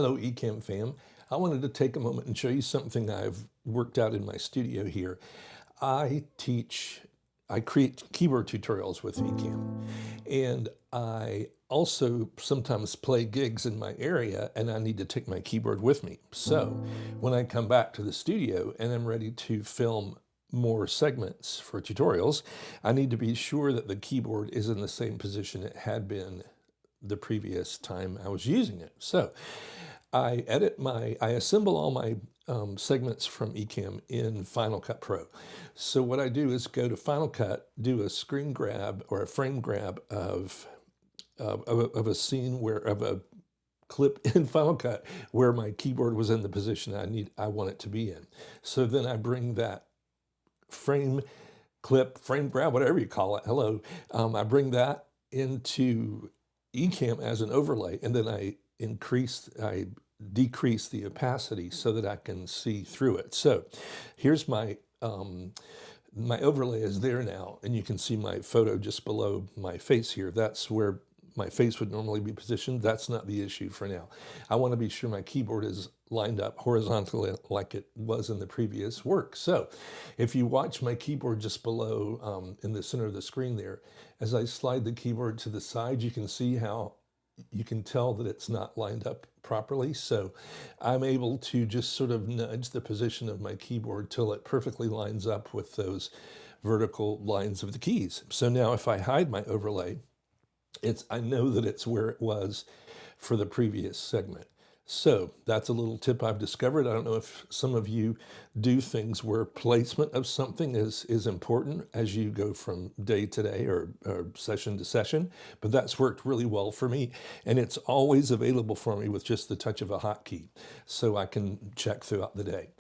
Hello, Ecamm fam. I wanted to take a moment and show you something I've worked out in my studio here. I teach, I create keyboard tutorials with Ecamm, and I also sometimes play gigs in my area and I need to take my keyboard with me. So when I come back to the studio and I'm ready to film more segments for tutorials, I need to be sure that the keyboard is in the same position it had been the previous time I was using it. So I assemble all my segments from Ecamm in Final Cut Pro. So what I do is go to Final Cut, do a screen grab or a frame grab of a scene of a clip in Final Cut where my keyboard was in the position I want it to be in. So then I bring that frame clip, frame grab, whatever you call it, hello, I bring that into Ecamm as an overlay, and then I decrease the opacity so that I can see through it. So here's my overlay is there now, and you can see my photo just below my face here. That's where my face would normally be positioned. That's not the issue for now. I want to be sure my keyboard is lined up horizontally like it was in the previous work. So if you watch my keyboard just below in the center of the screen there, as I slide the keyboard to the side, you can see how you can tell that it's not lined up properly. So I'm able to just sort of nudge the position of my keyboard till it perfectly lines up with those vertical lines of the keys. So now if I hide my overlay, I know that it's where it was for the previous segment. So that's a little tip I've discovered. I don't know if some of you do things where placement of something is important as you go from day to day or session to session, but that's worked really well for me. And it's always available for me with just the touch of a hotkey, so I can check throughout the day.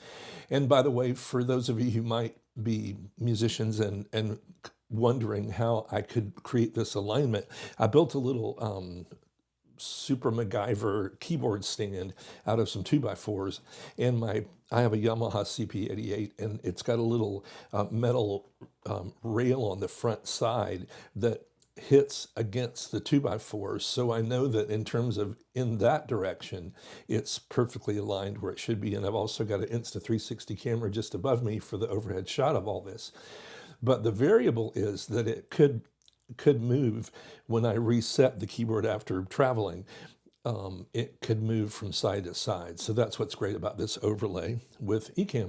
And by the way, for those of you who might be musicians and wondering how I could create this alignment, I built a little Super MacGyver keyboard stand out of some 2x4s, and I have a Yamaha CP88, and it's got a little metal rail on the front side that hits against the 2x4s, so I know that in terms of in that direction, it's perfectly aligned where it should be. And I've also got an Insta360 camera just above me for the overhead shot of all this. But the variable is that it could move when I reset the keyboard after traveling. It could move from side to side. So that's what's great about this overlay with Ecamm.